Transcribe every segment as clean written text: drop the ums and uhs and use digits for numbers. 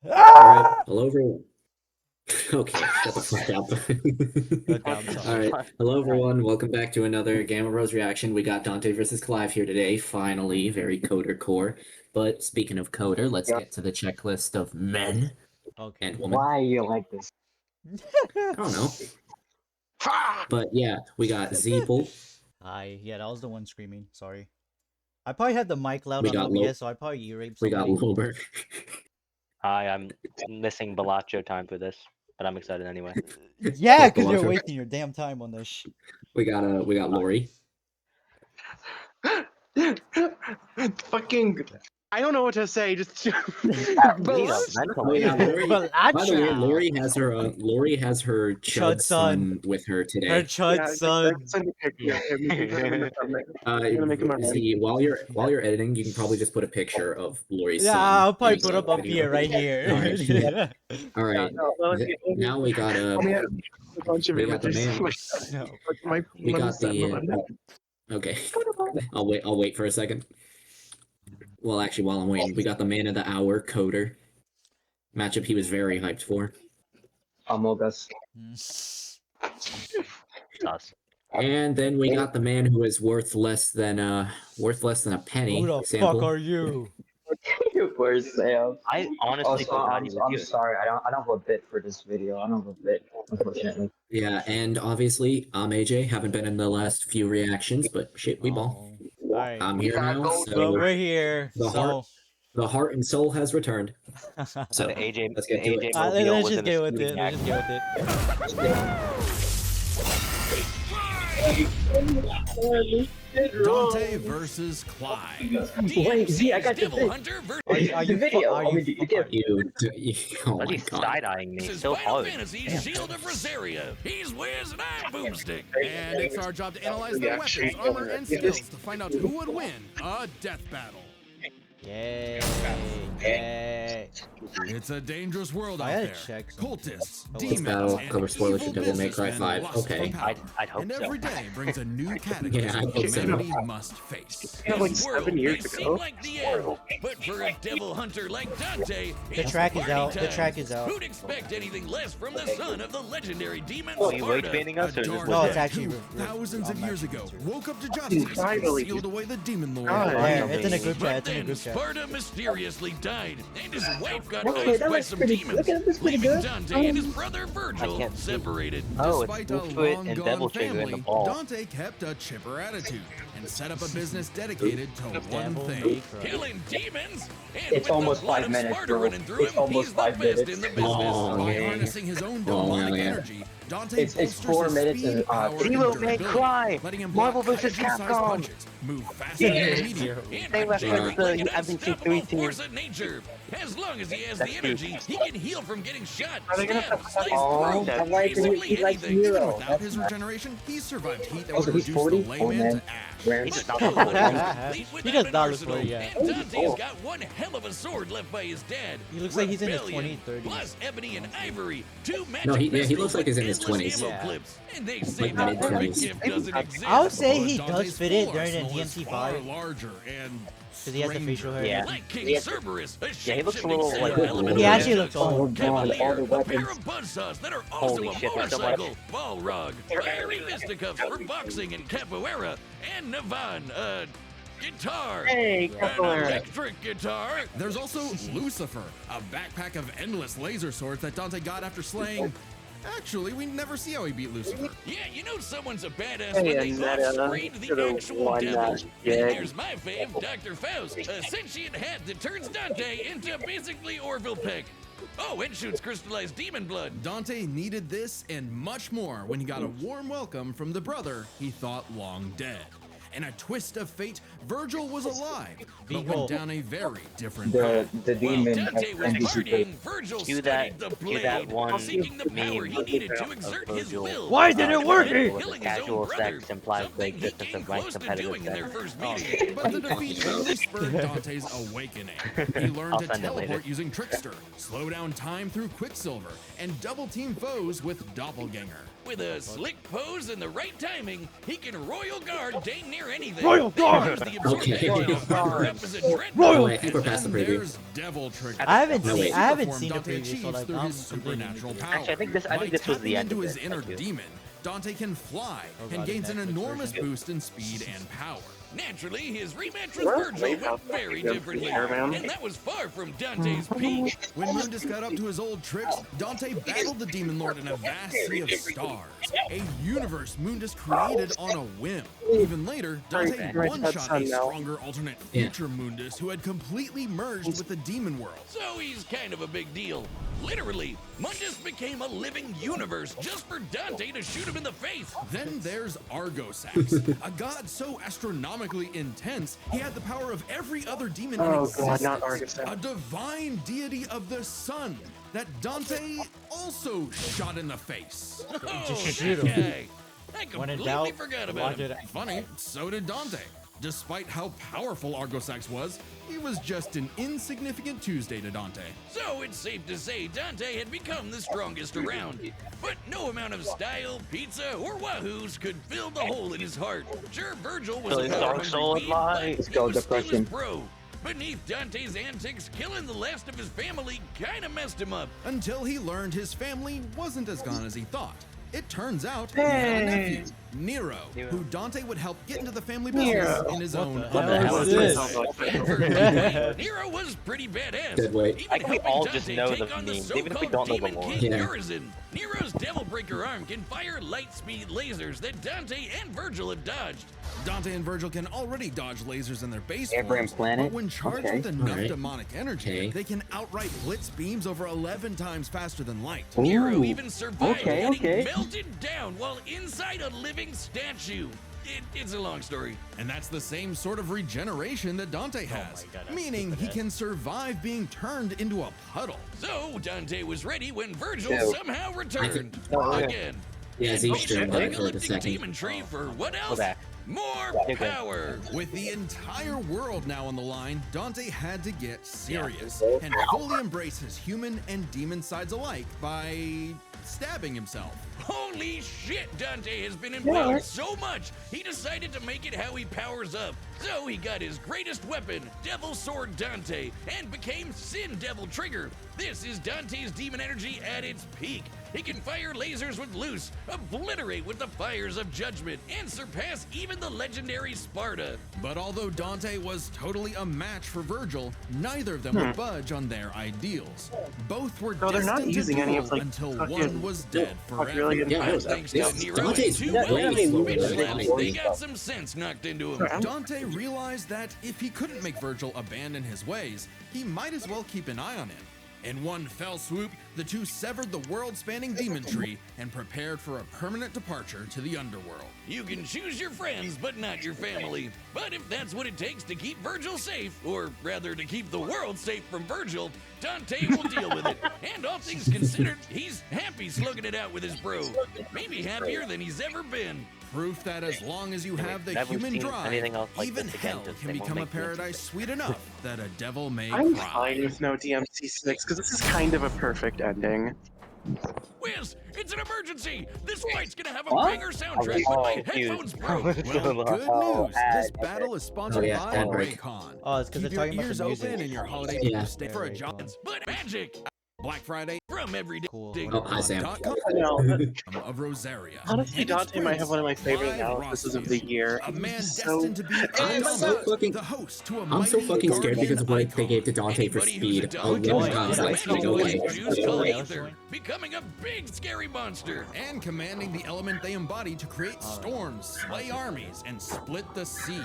Alright, hello everyone. Okay, shut the fuck up. Alright, hello everyone, welcome back to another Gammabro's reaction. We got Dante versus Clive here today, finally, very Coder core. But speaking of Coder, let's get to the checklist of men and women. Why you like this? I don't know. But yeah, we got Zeeple. Hi, yeah, that was the one screaming, sorry. I probably had the mic loud on OBS, so I probably ear-raped somebody. We got Wielder. Hi, I'm missing Balacho time for this, but I'm excited anyway. Yeah, because you're wasting your damn time on this. We got Lori. Fucking, I don't know what to say. Just By the way, Lori has her chud son with her today. Her chud son. While you're editing, you can probably just put a picture of Lori's son. Yeah, I'll probably put up here, right here. All right. Now we got the man. We got the. Okay. I'll wait for a second. Well, actually, while I'm waiting, we got the man of the hour, Coder. Matchup he was very hyped for. Amogus. And then we got the man who is worth less than a penny. Who the fuck are you? Poor Sam. I honestly I'm sorry. I don't have a bit for this video. I don't have a bit, unfortunately. Yeah, and obviously, I'm AJ. Haven't been in the last few reactions, but shit, we ball. Right. I'm here now. So we're here. The heart and soul has returned. So AJ, let's get to it. Let's just get with it. Let's just get with it. Dante versus Clive. Wait, Z, I got the Are you video? Oh my god. Side-eyeing me so hard. Shield of Rosaria. He's Wiz and I'm Boomstick. And it's our job to analyze their weapons, armor, and skills to find out who would win a death battle. Yay. It's a dangerous world out there. Cultists, This demons, battle and covers spoilers for evil Devil May Cry 5. businessmen Okay. lust for power. I'd hope And so. every day brings a new category Yeah, I hope so. humanity must face. like 7 years ago. Like the end, but for a devil hunter like Dante, The track is out. The track is out. Who'd expect anything less from the son of the legendary demon Are you Sparta? weight banning us or just No, it's actually thousands of years ago woke up to justice and Finally. sealed away the demon lord. Yeah, it's in a group chat. But It's in a then group chat. Sparta mysteriously died, and his wife got Okay, raised that by looks some pretty- demons, look at this, pretty leaving good. Dante and his brother Virgil can't see. separated. Oh, it's Despite a Bigfoot and long-gone Devil Trigger in the family, ball. Dante kept a chipper attitude and set up a business dedicated to one Devil thing. May Cry. Killing demons, and It's with almost the blood 5 of minutes, Sparta bro. running through It's him, almost he's 5 the best minutes. in the business. Oh, By yeah. harnessing his own Oh, demonic yeah. energy, Dante It's bolsters 4 his minutes speed, and, power, and Devil May durability, Cry. letting him Marvel block vs. kaiju-sized Capcom. punches, move faster than a meteor. They referenced the MVC3 team. Force of nature. As long as he has That's the energy, he can heal from getting shot, Are they gonna stabbed, sliced Oh, through, I like it. basically He's like anything. Hero. Without his regeneration, he survived heat that Oh, would so he's reduce 40? the Oh, layman man. to ash. Where? He does not He look like He does not look like that. And Dante's got one hell of a sword left by his dad. He looks like he's in his Rebellion, 20s, 30s. Plus ebony and ivory, two magic No, he pistols looks like he's in his with 20s. ammo Yeah. clips. And they say Like that every mid-20s. gift doesn't exist. I would say he Dante's does fit it full during the arsenal is far DMC5 larger and because he has the facial hair. Yeah. Like King Yeah. Cerberus, a Yeah, he looks a little shape-shifting like- sailor element He of actually magic. looks old. Oh, God, all the Cavalier, a pair weapons. of buzzsaws that are also Holy a shit, there's so motorcycle, Balrog, fiery fisticuffs for boxing and capoeira, and Navan, guitar, Hey, an capoeira. electric guitar. there's also Lucifer, a backpack of endless laser swords that Dante got after slaying. Actually, we never see how he beat Lucifer. Yeah, you know someone's a badass Hey, when they and that, off-screen the could've actual won devil. that And gig. there's my fave, Dr. Faust, a sentient hat that turns Dante into basically Orville Peck. Oh, and shoots crystallized demon blood. Dante needed this and much more when he got a warm welcome from the brother he thought long dead. In a twist of fate, Virgil was alive, but went down a very different path. The While demon Dante was partying, Virgil Cue studied that- the cue that blade, one seeking the power he meme needed to of exert his Virgil. will. Why didn't it work? Killing With his own casual brother, sex implies the something he existence came of ranked close to competitive doing in their sex. first meeting. But the defeat really spurred Dante's awakening. He learned I'll to send it later. teleport using Trickster, slow down time through Quicksilver, and double team foes with Doppelganger. With a slick pose and the right timing, he can royal guard dang near or anything. Royal Guard! There's the absorbent Okay. engine of power up as a dreadnought. Oh, wait, I think we're past the Then preview. there's Devil Trigger. I haven't No, seen. wait. I haven't Superform seen the Dante preview, so achieves like through I'm his completely supernatural new. power. Actually, I think this By was the tapping end into of his it. inner Thank you. demon, Dante can fly Oh, and God, gains an Netflix enormous version. boost in speed and power. Naturally, his rematch with Well, Virgil wait, went very differently, man. and that was far from Dante's peak. When Mundus got up to his old tricks, Dante battled the Demon Lord in a vast sea of stars, a universe Mundus created on a whim. Even later, Dante Right, one-shot that's a on now. stronger alternate future Mundus who had completely merged with the Demon World. So he's kind of a big deal. Literally, Mundus became a living universe just for Dante to shoot him in the face. Then there's Argosax, a god so astronomically intense, he had the power of every other demon in Oh existence. god, not Argus. A divine deity of the sun that Dante also shot in the face. Oh, Just shoot that him. guy. I When in completely doubt, forgot about watch him. it. Funny, so did Dante. Despite how powerful Argosax was, he was just an insignificant Tuesday to Dante. So it's safe to say Dante had become the strongest around. But no amount of style, pizza, or wahoos could fill the hole in his heart. Sure, Virgil was Killing a Dark Soul power-hungry in beast, life. but It's he called was still his depression. bro. Beneath Dante's antics, killing the last of his family kinda messed him up. Until he learned his family wasn't as gone as he thought. It turns out he had a nephew, Nero, who Dante would help get into the family business in his own the hell is this? Nero was pretty badass. Dead weight. Even I think we helping all Dante just know take the on memes, the even if we so-called don't know the Demon lore. King Yeah. Urizen. Nero's Devil Breaker arm can fire light speed lasers that Dante and Virgil have dodged. Dante and Virgil can already dodge lasers in their base Airborne forms, planet? but when charged Okay. with enough Alright. demonic energy, Okay. they can outright blitz beams over 11 times faster than light. Nero Ooh. even survived Okay, getting okay. melted down while inside a living statue. It's a long story. And that's the same sort of regeneration that Dante has, my God, I'm meaning he stupid. can survive being turned into a puddle. So Dante was ready when Virgil Yeah. somehow returned Oh, yeah. again. Yeah, And Z he streamed should that take for like a Elliptic second. Demon Tree for what Go else? back. More Okay. power. With the entire world now on the line, Dante had to get serious and fully embrace his human and demon sides alike by stabbing himself. Holy shit, Dante has been impaled so much, he decided to make it how he powers up. So he got his greatest weapon, Devil Sword Dante, and became Sin Devil Trigger. This is Dante's demon energy at its peak. He can fire lasers with Loose, obliterate with the fires of Judgment, and surpass even the legendary Sparta. But although Dante was totally a match for Virgil, neither of them would budge on their ideals. Both were No, they're not destined using to any duel of, like, until fucking- one was dead Fuck, forever. really good Yeah, fight. Thanks to This- Nero Dante's and two way wellies, slower bitch than slaps, anyone. they got some sense knocked into him. Dante realized that if he couldn't make Virgil abandon his ways, he might as well keep an eye on him. In one fell swoop, the two severed the world-spanning demon tree and prepared for a permanent departure to the underworld. You can choose your friends, but not your family. But if that's what it takes to keep Virgil safe, or rather to keep the world safe from Virgil, Dante will deal with it. And all things considered, he's happy slugging it out with his bro. Maybe happier than he's ever been. Proof that as long as you have the Never human seen drive, anything else like even this again, hell 'cause can they won't become a make me into paradise sweet enough that a devil may I'm cry. fine with no DMC6 because this is kind of a perfect ending. Wiz, it's an emergency! This fight's gonna have a What? banger soundtrack, but my headphones broke. Well, good news. This battle is sponsored Oh, yeah, by ad break. Raycon. Oh, it's 'cause Keep they're talking your about ears the open music. in your holiday Yeah. stay for a job. But magic Black Friday from every day. Cool. Oh, hi, Sam. No, of Rosaria. honestly, And its Dante might have one of my favorite Clive analysis of the year. A man He's destined to be I'm so fucking- the host to a I'm so mighty fucking scared because of what guardian they gave to Dante for Anybody who's a speed. dog Oh, can no, find guys, a let's magic go voice away. juice called Ether, becoming a big scary monster. and commanding the element they embody to create storms, slay armies, and split the sea.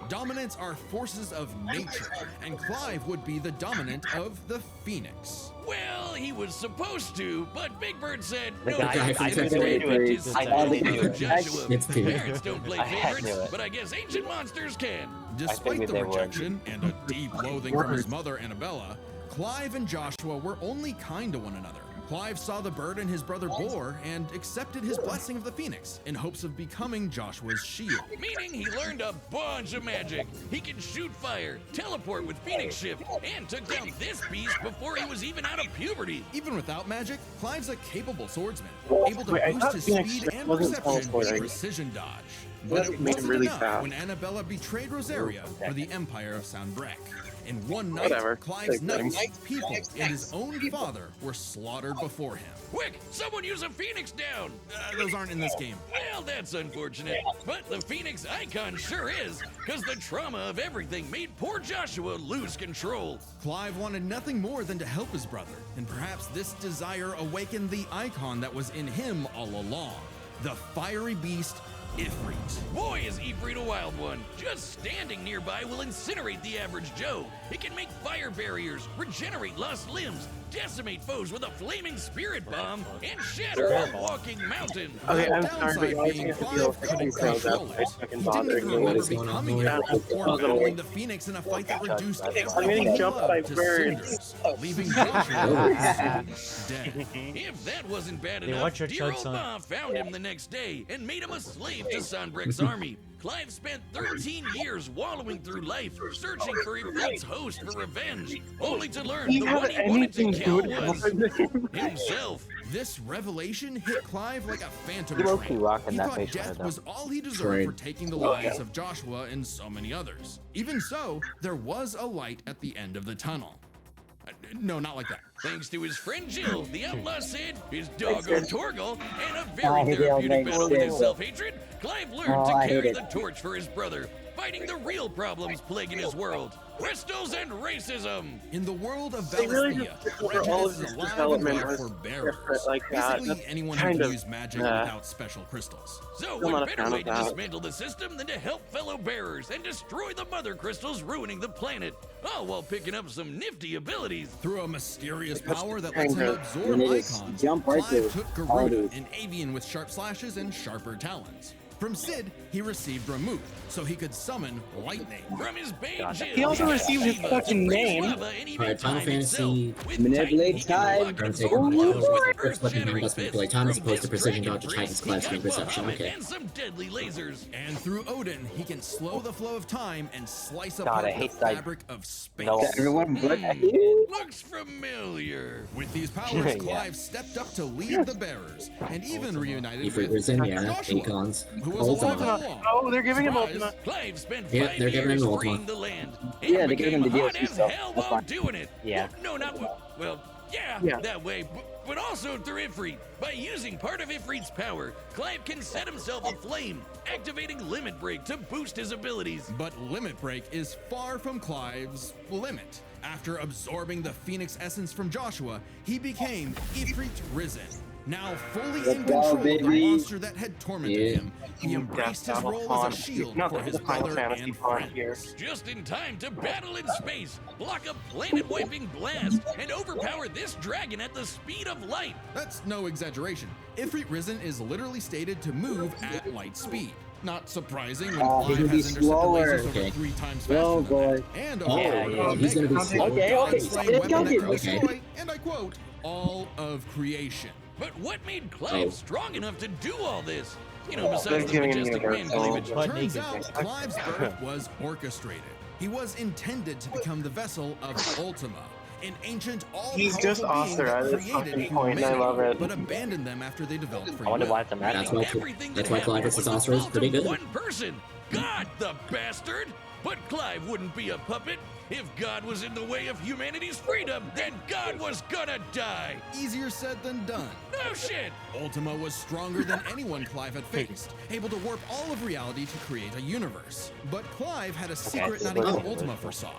Dominants are forces of nature, and Clive would be the dominant of the Phoenix. Well, he was supposed to, but Big Bird said The no. guy- I Instead, think he that's picked his I style knew it. brother Joshua. It's two. Parents don't play I knew favorites, it. but I guess ancient monsters can. Despite figured the they would. rejection and a deep loathing from his mother, Annabella, Clive and Joshua were only kind to one another. Clive saw the bird in his brother Boar and accepted his blessing of the Phoenix in hopes of becoming Joshua's shield. Meaning he learned a bunch of magic. He can shoot fire, teleport with Phoenix Shift, and took down this beast before he was even out of puberty. Even without magic, Clive's a capable swordsman, able to Wait, I boost thought his Phoenix speed Shift and wasn't perception with teleporting. precision dodge. But it made him wasn't really enough fast. when Annabella betrayed Rosaria for the Empire of Sanbreque. In one night, Whatever. Clive's Take them. knights, people, and his own father were slaughtered before him. Quick, someone use a phoenix down! Those aren't in this game. Well, that's unfortunate. But the phoenix icon sure is, because the trauma of everything made poor Joshua lose control. Clive wanted nothing more than to help his brother, and perhaps this desire awakened the icon that was in him all along. The fiery beast, Ifrit. Boy, is Ifrit a wild one. Just standing nearby will incinerate the average Joe. It can make fire barriers, regenerate lost limbs, decimate foes with a flaming spirit bomb, and shatter a walking mountain. Okay, I'm The sorry, but you always downside have to being deal with Clive couldn't things control that it. fucking He didn't bothering even me. remember is going on becoming here? it or Yeah. battling the Phoenix in a fight that reduced I'm everything getting he jumped loved by to birds. cinders, leaving Joshua dead. If that wasn't bad Hey, enough, watch your dear chud, old son. Ma found him the next day and made him a slave to Sanbreque's army. Clive spent 13 years wallowing through life, searching for Ifrit's host for revenge, only to learn Do you the have one he wanted to anything kill good was going? himself. This revelation hit Clive like a phantom You low-key train. rocking He that thought face death right now. was all he deserved Train. for taking the lives of Joshua and so many others. Even so, there was a light at the end of the tunnel. No, not like that. Thanks to his friend Jill, the outlaw Sid, his doggo Torgal, and a I very hate therapeutic the battle with his Sid. self-hatred, Clive learned Oh, to I hate carry it. the torch for his brother, fighting the real problems plaguing his world. Crystals and racism! In the world of They really Valisthea, just took over all of prejudice this is alive and development well was for different bearers. like that. Basically, That's anyone who kind can of, use magic nah. without special crystals. So, Still what not a better fan way of to that. dismantle the system than to help fellow bearers and destroy the mother crystals ruining the planet, all while picking up some nifty abilities. Through a mysterious That's power that kind lets him of- absorb When they just icons, jump right Clive to took all Garuda, these. an avian with sharp slashes and sharper talons. From Sid, he received Remove, so he could summon lightning. From his Bane Jill, He also got received his Shiva fucking to raise name. lava and even Alright, Final time Fantasy itself. With manipulate Titan, he can time. block Turn and taken absorb by blows with first button earth-shattering must manipulate fists. time as From opposed to this precision dragon dodge to breed, Titan's he class got screen perception. Bahamut Okay. and some deadly lasers. And through Odin, he can slow the flow of time and slice God, apart I the hate that. fabric of space. To everyone but you. Looks familiar. With these powers, Yeah. Clive stepped up to lead the bearers, and even reunited Ifrit with Risen, yeah. Joshua, Icons. who was alive Ultima. all along. Oh, they're giving him Surprise. Ultima. Clive spent Yeah, 5 they're giving years him Ultima. freeing the land. Yeah, And they gave him became the hot DLC as stuff. hell That's while fine. doing it. Yeah. Well, no, not well. Yeah, that way, but also through Ifrit. By using part of Ifrit's power, Clive can set himself aflame, activating Limit Break to boost his abilities. But Limit Break is far from Clive's limit. After absorbing the Phoenix essence from Joshua, he became Ifrit Risen. Now fully in Let's go, control of the baby. monster that had tormented Yeah. him, he embraced his role as a shield No, for this his is a Final brother Fantasy and font here. friends. Just in time to battle in space, block a planet-wiping blast, and overpower this dragon at the speed of light. That's no exaggeration. Ifrit Risen is literally stated to move at light speed. Not surprising when He's Clive gonna be has intercepted slower. lasers over Okay. 3 times Oh, faster than boy. that. And Oh, yeah, he's gonna be slow. Okay, okay. slaying Let's weapon go, that dude. can Okay. destroy, and I quote, all of creation. But what made Clive Oh. strong enough to do all this? You know, besides They're the giving majestic you man their cleavage. soul. Butt Turns naked. out Clive's birth was orchestrated. He was intended to become the vessel of Ultima, an ancient all-powerful He's just being awesome that at this created fucking point, and I love humanity, it. but abandoned them after they developed free I wonder will. why it's a That's magic. why- Everything that's that why Clive happened vs. was the Sorcerer is fault pretty of good. one person. God, the bastard! But Clive wouldn't be a puppet. If God was in the way of humanity's freedom, then God was gonna die. Easier said than done. No shit. Ultima was stronger than anyone Clive had faced, able to warp all of reality to create a universe. But Clive had a secret not even Ultima foresaw.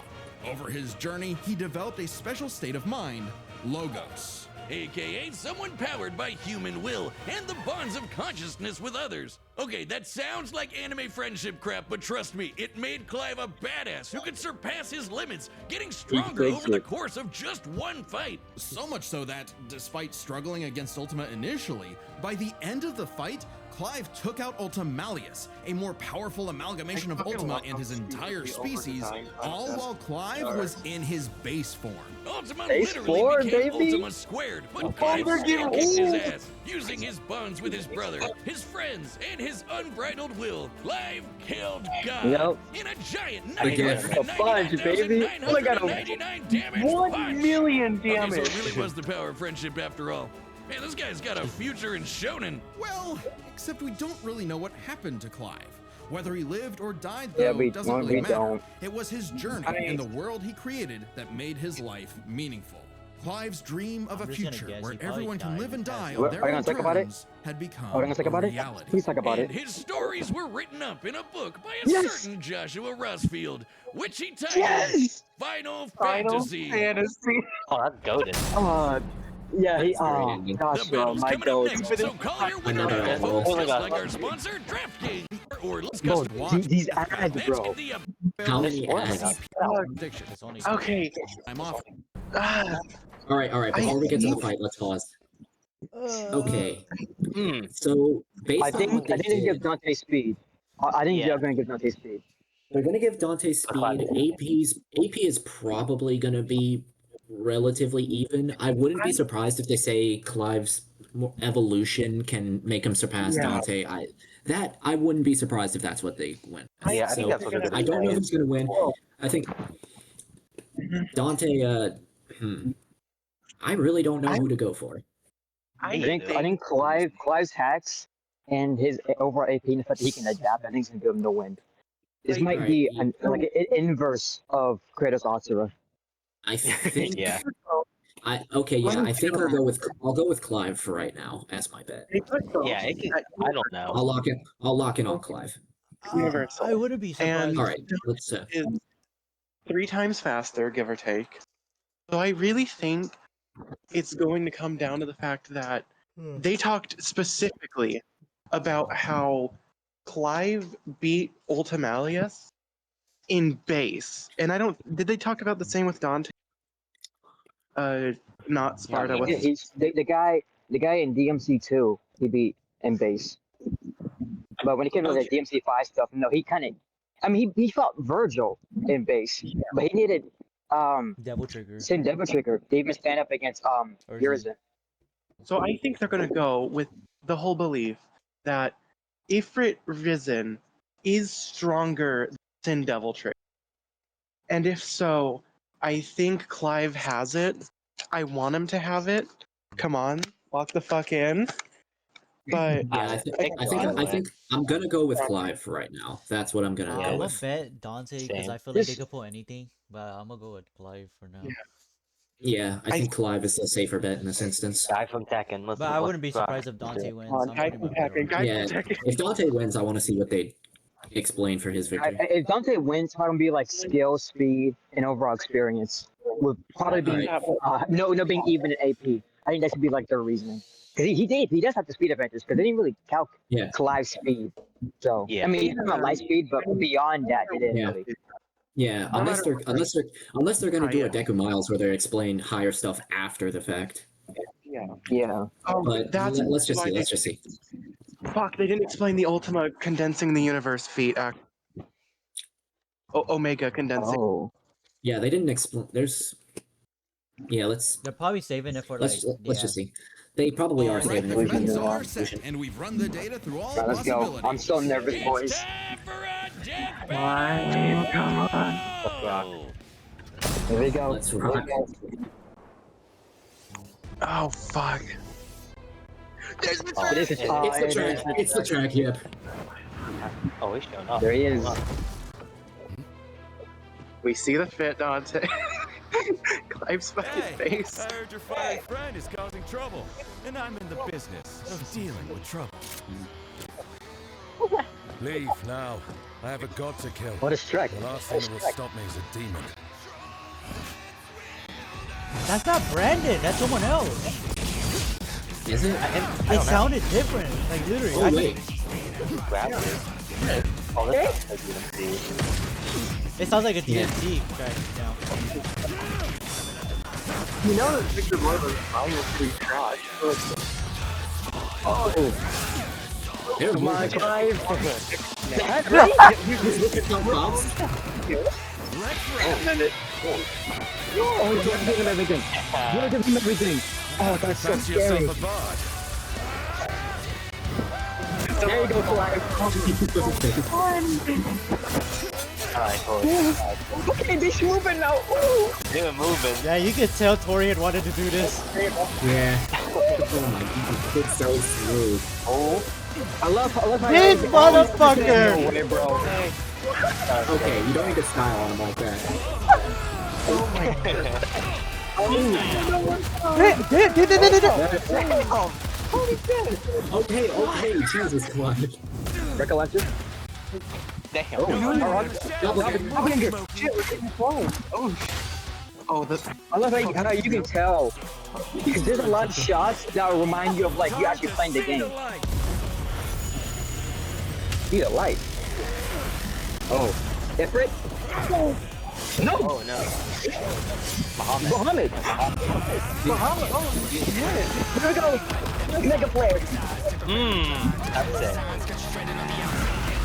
Over his journey, he developed a special state of mind, Logos. AKA someone powered by human will and the bonds of consciousness with others. Okay, that sounds like anime friendship crap, but trust me, it made Clive a badass who could surpass his limits, getting stronger takes over the it. course of just one fight. So much so that, despite struggling against Ultima initially, by the end of the fight, Clive took out Ultimalius, a more powerful amalgamation of Ultima and his entire species, all while Clive was in his base form. Ultima Base literally four, became baby. Ultima squared, but Clive still kicked his ass, using his bonds with his brother, his friends, and his unbridled will. Clive killed God Yep. in a giant Again. A bunch, baby. Oh, I got a 999 damage 1 punch. million Okay, so damage. it really was the power of friendship after all. Man, this guy's got a future in shonen. Well, except we don't really know what happened to Clive. Whether he lived or died, though, doesn't really matter. It was his journey and the world he created that made his life meaningful. Clive's dream of a future where everyone can live and die on their own terms had become a reality. Please talk about it. His stories were written up in a book by a certain Joshua Rusfield, which he titled Final Fantasy. Oh, that's goated. Yeah, he. The Gosh, battle's my coming up goat. next, so call your winner Another now, level. folks, just like our sponsor, DraftKings. Or let's Bro, go. these ads, Let's bro. get the How many ads? It's only Okay. I'm off. All right. Before we get to the fight, let's pause. Okay. So based I on think what they they did, give Dante speed. I think they're gonna give Dante speed. they're gonna give Dante speed. AP is probably gonna be relatively even. I wouldn't be surprised if they say Clive's evolution can make him surpass Dante. I wouldn't be surprised if that's what they went. Yeah, I think that's what they're gonna I don't know who's gonna win. I think Dante. I really don't know who to go for. I think Clive's hacks and his overall AP and the fact that he can adapt, I think, is gonna give him the win. This might be an inverse of Kratos Atsura. I think. Yeah. I think I'll go with Clive for right now as my bet. Yeah, I don't know. I'll lock in on Clive. Universal. I wouldn't be surprised. All right, let's. Is 3 times faster, give or take. So I really think it's going to come down to the fact that they talked specifically about how Clive beat Ultimalius in base, and did they talk about the same with Dante? Not Sparta. Yeah, he's the guy in DMC2 he beat in base. But when it came to the DMC5 stuff, no, he he fought Virgil in base, but he needed Devil Trigger. same Devil Trigger to even stand up against Urizen. So I think they're going to go with the whole belief that Ifrit Risen is stronger than Devil Trigger. And if so, I think Clive has it. I want him to have it. Come on, walk the fuck in. But Yeah, I think I'm gonna go with Clive for right now. That's what I'm gonna I'm go gonna with. bet Dante because Same. I feel like they could pull anything, but I'm gonna go with Clive for now. Yeah, I think Clive is the safer bet in this instance. Guy from Tekken. But I wouldn't be surprised if Dante wins. I'm guy putting from my bet on Tekken, guy Yeah, from Tekken. if Dante wins, I want to see what they explain for his victory. If Dante wins, it's gonna be like skill, speed, and overall experience. Would probably be no being even in AP. I think that should be like their reasoning. Because he does have the speed advantage because they didn't really calculate Clive's speed. So Yeah. I mean, he's not light speed, but beyond that, they didn't really. Yeah, unless they're gonna do a deck of miles where they explain higher stuff after the fact. Yeah. But let's just see. Fuck, they didn't explain the Ultima condensing the universe feat. Omega condensing. Oh. Yeah, they didn't explain. Let's They're probably saving it for let's just see. They probably are saving it. The for bets the are set, and we've run the data through all Let's go. possibilities. I'm so nervous, It's boys. time for a death Come on. battle! Here we go. Let's rock. Oh fuck. This is It's the track. Yep. Oh, he's showing up. There he is. We see the fit, Dante. Clive's fucking face. I heard your fine friend is causing trouble, and I'm in the business of dealing with trouble. Leave now. I have a god to kill. What a strike. The last thing that will stop me is a demon. That's not Brandon. That's someone else. Is it? It sounded different. Like literally. Oh wait. Oh, this is DMC. It sounds like a DMT track now. You know that Victor Roy was probably pretty trash. They're Come on, moving. Clive. Look at how fast. Oh, he's gonna give him everything. He's gonna give him everything. Oh, that's so Fancy scary. yourself a bard. There you go, Clive. Alright, Okay, they're moving now. Ooh. they're moving. Yeah, you could tell Torian wanted to do this. Yeah. Oh my god, it's so smooth. I love how Big motherfucker! No way, bro. Okay, you don't need to style on him like that. Okay, Jesus Christ. Recollection? Damn. I love how you can tell. Because there's a lot of shots that will remind you of like you actually playing the game. Need a light. Oh. Ifrit? No! Oh no. Muhammad! Oh, shit. Here we go! Mega player! That's it.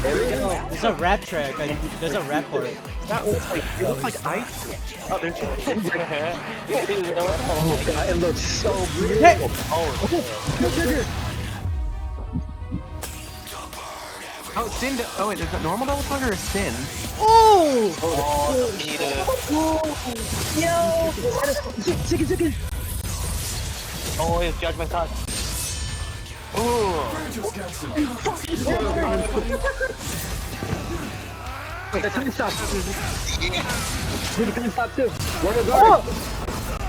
There we go. There's a rap track. There's a rap part. That looks like ice. Oh, there's Oh god, it looks so beautiful. oh, Sin. Oh, wait, is that normal double slug or a Sin? Oh! Yo! Chicken! Oh, his judgment cut. Wait, the time stop. The time stop too. What is Oh!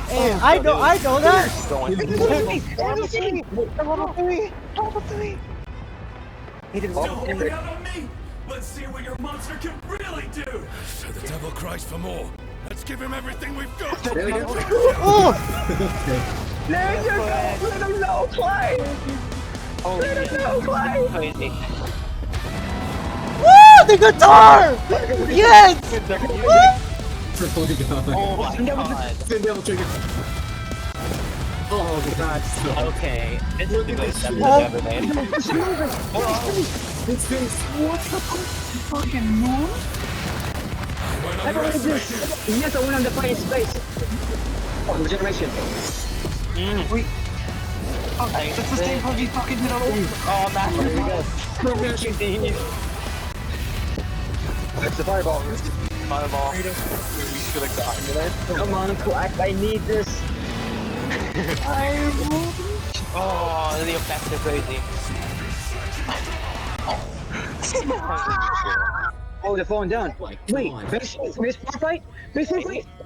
Hey, I know that! He did Don't hold out on me! Let's see what your monster can really do! So the devil cries for more. Let's give him everything we've got! There we go. Oh! There you go! Let him know, Clive! Let him know, Clive! Crazy. Woo! The guitar! Yes! Oh my god. Oh my god. Sin Devil Trigger. Oh my god. Okay. This is the greatest episode Oh. I've ever made. His face. What the fucking moon? Everyone just... Yes, I went on the fucking space. Oh, regeneration. Wait. Oh, that's the same bug he fucking did on Oh, man. There we go. That's the fireball. Fireball. We should have gotten it. Come on, Clive, I need this. Oh, the effects are crazy. Oh, they're falling down. Oh my Wait, god. base fight?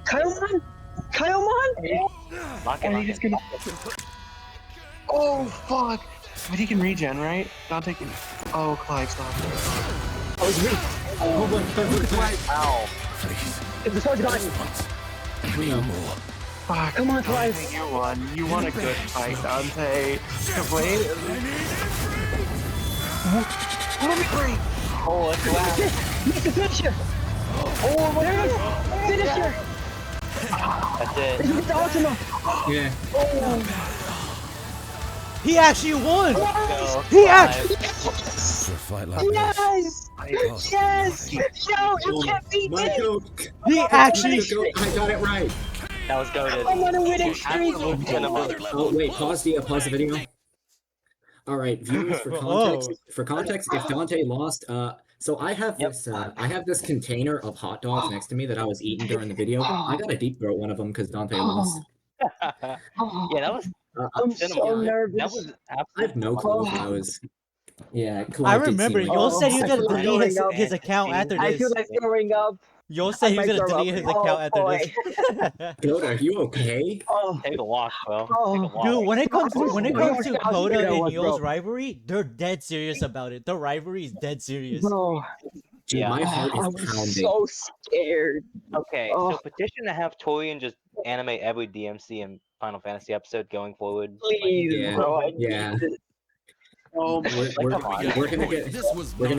Kyomon? Oh, fuck. But he can regen, right? Dante can... Oh, Clive, stop. Oh, it's weak. Oh my god. Ow. The sword's gone. Fuck. Come on, Clive. Dante, you won. You won a good fight, Dante. Wait. Let me break. Oh, it's loud. Make the finisher. Oh, there it is. Finisher. That's it. This is the Ultima. Yeah. He actually won! Go. He actually... Yes. Yes. Yo, you can't beat My this. goat. He actually... I got it right. That was goated. I'm on a winning streak. Oh wait, pause the video. All right, viewers, for context, if Dante lost, so I have this container of hot dogs next to me that I was eating during the video. I got a deep throat one of them because Dante lost. Yeah, that was. I'm so nervous. That was I have no clue if I was. Yeah, I Clive did remember, seem Yo like- said he was gonna Oh, delete oh, his account after I this. feel like throwing up. Yo said he was gonna delete his account after boy. this. Goat, are you okay? Oh, Take a walk, bro. Oh. Take a walk. Dude, when it comes to How Koda serious and was, Yo's bro? rivalry, they're dead serious about it. The rivalry is dead serious. bro. Dude, Yeah. my heart I is was pounding. so scared. Okay, Oh. so petition to have Torian just animate every DMC and Final Fantasy episode going forward. Please, Yeah. bro. I Yeah. need this. Oh, We're come on. gonna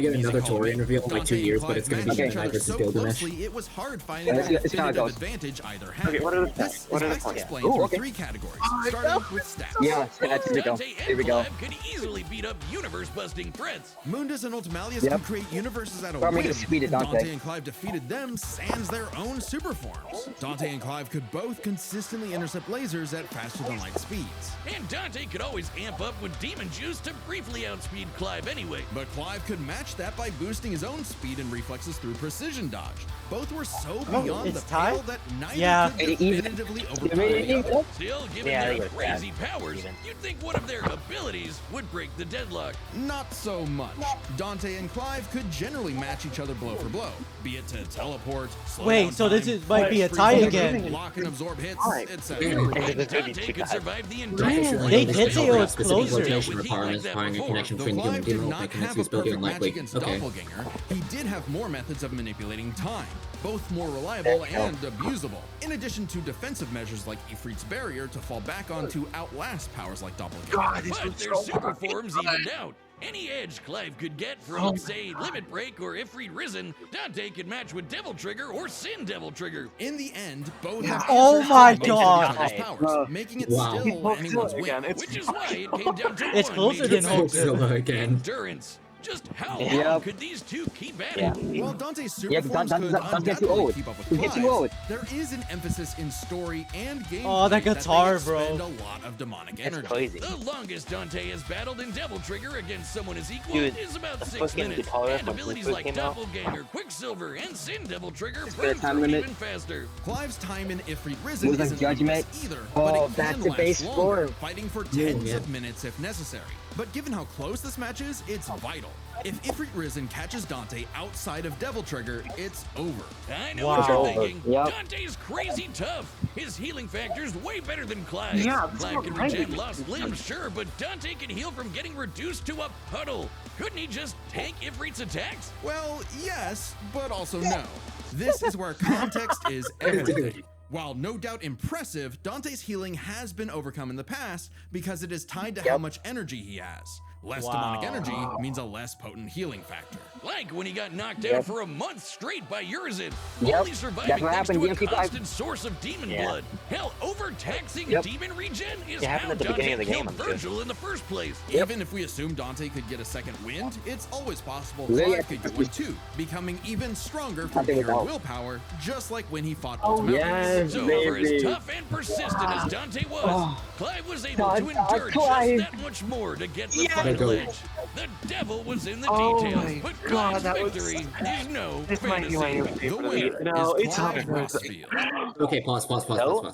get another Torian reveal in like 2 years, but it's gonna be Clive versus Gilgamesh. It was hard finding Yeah, it's kinda definitive goes. advantage either had. Okay, what are the This stats? What are the is best points? explained Ooh, through okay. 3 categories, starting with stats. Yeah, here we go. Dante and Here we go. Clive could easily beat up universe-busting threats. Mundus and Ultimalius Yep. can create universes at a Or make whim. it speed it, Dante. And Clive defeated them sans their own super forms. Dante and Clive could both consistently intercept lasers at faster than light speeds. And Dante could always amp up with demon juice to briefly safely outspeed Clive anyway. But Clive could match that by boosting his own speed and reflexes through precision dodge. Both were so beyond the pale that neither could definitively overpower the other. Still, given their crazy powers, you'd think one of their abilities would break the deadlock. Not so much. Dante and Clive could generally match each other blow for blow, be it to teleport, slow Wait, down so time, this might be a tie again. lock and absorb hits, etc. Dante could survive the entire They did say it was closer. Requirements requiring a connection between the human Clive did demon not making have a its building perfect match unlikely. against Okay. Doppelganger. He did have more methods of manipulating time, both more reliable and abusable, in addition to defensive measures like Ifrit's barrier to fall back on to outlast powers like Doppelganger. But their super forms evened out. Any edge Clive could get from, say, Limit Break or Ifrit Risen, Dante could match with Devil Trigger or Sin Devil Trigger. In the end, both have Oh my answers to God. most of his powers, making it still anyone's win. Which is why it came down to It's one closer major than Hope. factor: Again. endurance. Just how long could these two keep at it? While Dante's super Yeah, forms Dante's could too undoubtedly old. keep up with He gets too old. Clive's, there is an emphasis in story and gameplay Oh, that guitar, that they bro. expend a lot of demonic energy. crazy. The longest Dante has battled in Devil Trigger against someone his equal Dude, is about the 6 fucking minutes, guitar and from abilities Blueprint like came out. Doppelganger, Quicksilver, and Sin Devil Trigger there a burn time through limit? even faster. Clive's time in Ifrit Risen Was it isn't Judgment? limitless either, Oh, but it that's can the last base longer, score. fighting for tens of minutes if necessary. But given how close this match is, it's vital. If Ifrit Risen catches Dante outside of Devil Trigger, it's over. I know what you're Wow. thinking. Yep. Dante's crazy tough. His healing factor's way better than Clive's. Yeah, that's Clive can what I regen think. lost limbs, sure, but Dante can heal from getting reduced to a puddle. Couldn't he just tank Ifrit's attacks? Well, yes, but also no. This is where context is everything. While no doubt impressive, Dante's healing has been overcome in the past because it is tied to how much energy he has. Less demonic energy means a less potent healing factor. Like when he got knocked out for a month straight by Urizen, Yep. only surviving That's what thanks happened to a in DMC5. constant source of demon blood. Hell, overtaxing demon regen is It happened how at the beginning of Dante the game, killed I'm sure. Virgil in the first place. Even if we assume Dante could get a second wind, it's always possible Yeah. Clive could get one too, becoming even stronger from Dante was pure out. willpower, just like when he fought Oh, Ultimate. yes, So for as baby. tough and persistent as Dante was, Clive was able to endure Clive. just that much more to get the There final you go. edge. The devil was in the Oh details, my but God, Clive's that was- victory is no This might be my fantasy. new The favorite. winner No, is it's Clive not. Rossfield. Okay, pause. No?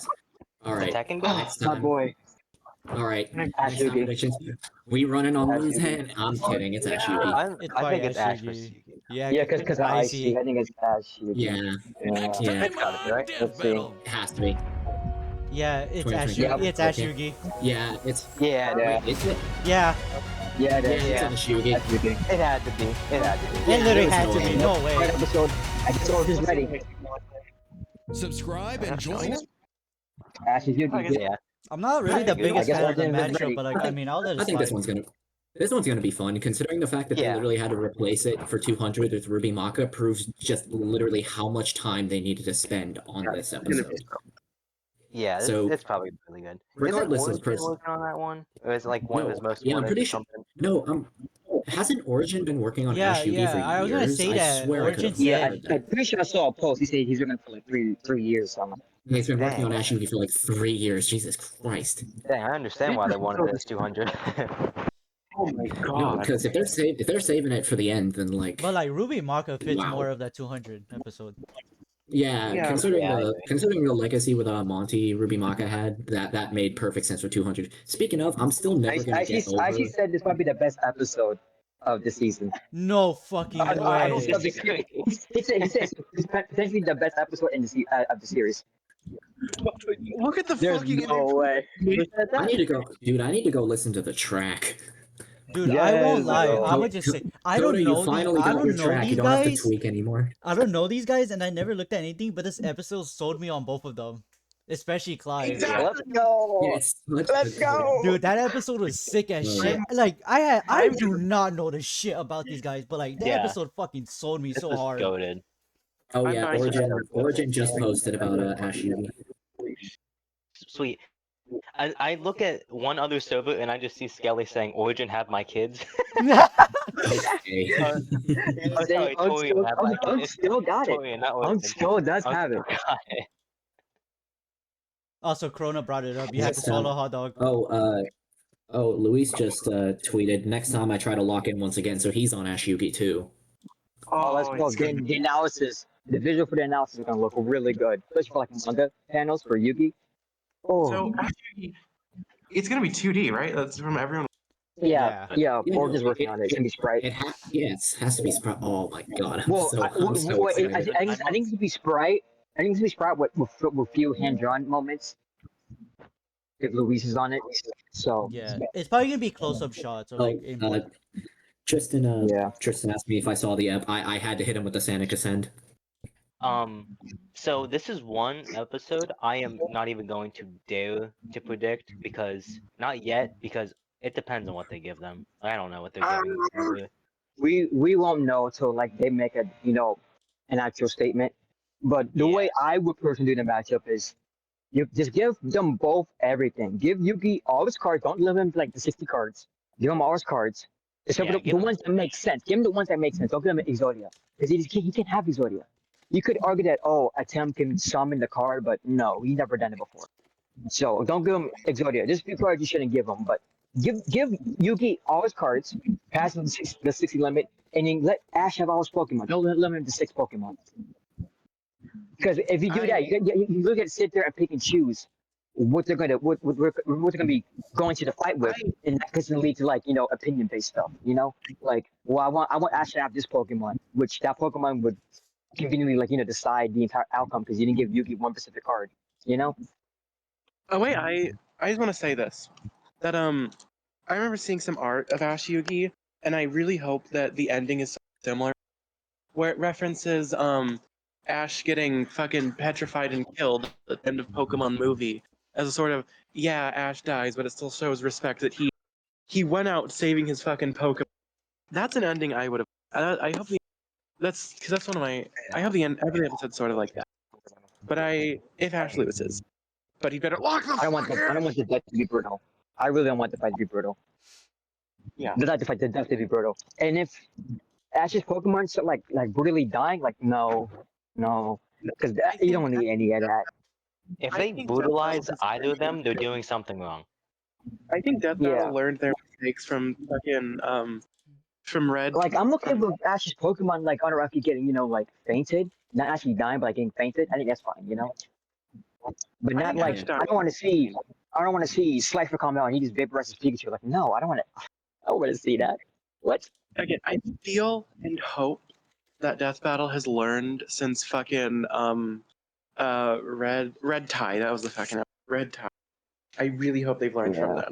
All right. Attacking Oh, Next my time. boy. All right. Next Ashugi. time predictions. We running on Lou's head. I'm kidding. It's Ashugi. It's I think it's Ash Ashugi. versus Yeah, Yeah, because I I see. I think it's Ashugi. Yeah, Next Yeah. time gotta be on right. Death Let's see. Battle. it has to be. Yeah, it's 2020. Ashugi. It's Okay. Ashugi. Yeah, it's. Yeah, Wait, is it? Yeah, yeah, Yeah, yeah. it's Ashugi. Ashugi. It had to be. It had to be. it literally there's had no to be. way. No Right way. episode. Episode is ready. Subscribe and join us. Ashugi. Yeah. I'm not really the biggest guess fan of the Origin is matchup, ready. but like, I mean, I'll let it I think slide. this one's gonna be fun, considering the fact that they Yeah. literally had to replace it for 200 with Ruby Maka proves just literally how much time they needed to spend on this episode. Yeah, So, it's probably really good. regardless of Isn't Origin person- working on that one? Or is it like one of No, his most yeah, I'm wanted pretty or sure. something? No, hasn't Origin been working on Yeah, Ashugi for yeah, years? I was gonna say that. swear I could have Origin Yeah, heard I'm that. pretty sure I saw a post. He said he's been for like three years. So I'm like, He's been working on Dang. Ashugi for like 3 years. Jesus Christ. Dang, I understand why they wanted this 200. Oh my No, god. because if they're saving it for the end, then like, But like Ruby Maka fits Wow. more of that 200 episode. yeah, considering Yeah, I the legacy with Monty Ruby Maka had, that made perfect sense for 200. Speaking of, I'm still never gonna get over. I said this might be the best episode of the season. No fucking I don't way. know if he said it's potentially the best episode in the of the series. Look at the There's fucking no way. I need to go, dude. I need to go listen to the track. Dude, I won't Yes, lie. bro. I would just say I Koda, don't you know. finally I got don't your know track. You these don't have to guys. tweak anymore. I don't know these guys, and I never looked at anything. But this episode sold me on both of them, especially Clive. Let's go. Yeah, it's such Let's a- go. Dude, that episode was sick as Yeah. shit. Like I do not know the shit about these guys, but like that Yeah. episode fucking sold me This so was hard. goated. Oh I'm yeah, not Origin just posted about Ashugi. Sweet. I look at one other server and I just see Skelly saying, "Origin have my kids." Okay. Oh, sorry, Torian have my kids. Still got it. Torian, not Origin. Still does have it. Got it. Also, Krona brought it up. You have to Next swallow time. hot dog. Oh, Luis just tweeted, next time I try to lock in once again, so he's on Ash Yugi too. Oh, let's go. it's gonna The analysis, the visual for the analysis is gonna look really good, especially for like manga panels for Yugi. Oh, So actually, it's gonna be 2D, right? That's from everyone. yeah. Yeah, Or no, just working on it. It's gonna be Sprite. It has to be Sprite. Oh my god, I'm Well, so I excited. think it's gonna be Sprite. I think it's gonna be Sprite with few hand drawn moments. If Luis is on it, so Yeah, it's probably gonna be close-up shots or like Oh, input. Tristan yeah. Tristan asked me if I saw the ep. I had to hit him with the Sonic Ascend. So this is one episode I am not even going to dare to predict because not yet because it depends on what they give them. I don't know what they're giving. Really. We won't know till like they make a an actual statement. But the way I would personally do the matchup is you just give them both everything. Give Yugi all his cards. Don't limit him to like the 60 cards. Give him all his cards. Except for the ones that make sense. Give him the ones that make sense. Don't give him Exodia. Because he can't have Exodia. You could argue that, Attempt can summon the card, but no, he's never done it before. So don't give him Exodia. Just few cards you shouldn't give him, but give Yugi all his cards, pass him the 60 limit, and then let Ash have all his Pokemon. Don't limit him to 6 Pokemon. Because if you do that, you look at sit there and pick and choose what they're gonna be going to the fight with, and that could lead to like opinion based stuff. Like I want Ash to have this Pokemon, which that Pokemon would conveniently decide the entire outcome because you didn't give Yugi one specific card. Oh wait, I just want to say this, that I remember seeing some art of Ash Yugi, and I really hope that the ending is similar, where it references Ash getting fucking petrified and killed at the end of Pokemon movie as a sort of Ash dies, but it still shows respect that he went out saving his fucking Pokemon. That's an ending I would have. I hope that's one of my. I hope the end every episode sort of like that. But if Ash loses, but he better lock the. I don't want the death to be brutal. I really don't want the fight to be brutal. Yeah. The death to be brutal. And if Ash's Pokemon start like brutally dying, like no, because you don't need any of that. If they brutalize either of them, they're doing something wrong. I think Death Battle learned their mistakes from fucking from Red. Like I'm okay with Ash's Pokemon like Unruffy getting like fainted, not actually dying, but like getting fainted. I think that's fine, But not like I don't want to see Slifer come out and he just vaporizes Pikachu. Like no, I don't want to see that. What? Again, I feel and hope that Death Battle has learned since fucking Red Tie. That was the fucking Red Tie. I really hope they've learned from that.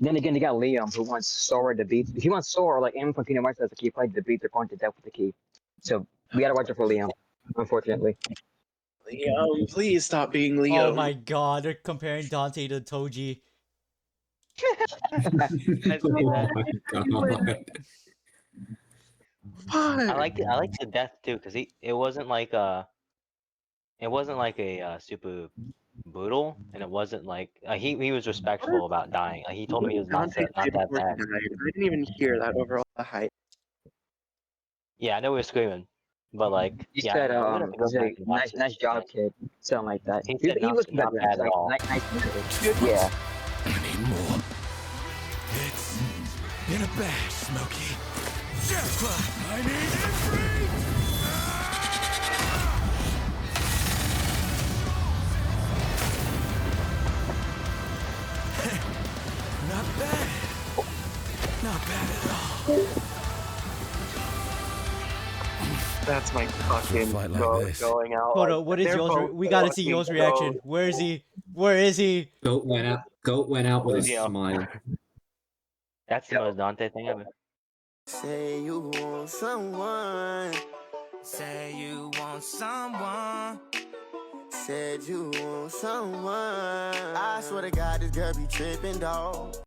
Then again, they got Liam who wants Sora to beat. If he wants Sora, like anyone from Kingdom Hearts has a key fight to beat, they're going to death with the key. So we gotta watch it for Liam, unfortunately. Liam, please stop being Liam. Oh my god, they're comparing Dante to Toji. I like the death too because it wasn't like a super brutal, and it wasn't like he was respectful about dying. He told me he was not that bad. I didn't even hear that overall hype. Yeah, I know we were screaming, but like he said, nice job, kid. Something like that. He said was not bad at all. Nice yeah. I need more. It's in a bag, Smokey. Jackpot! I need every... Not bad. Not bad at all. That's my fucking going out. Koda, what is yours? We gotta see yours reaction. Where is he? Where is he? Goat went out with a smile. That's the most Dante thing ever. Say you want someone. Say you want someone. Said you want someone. I swear to God, this girl be tripping, dog.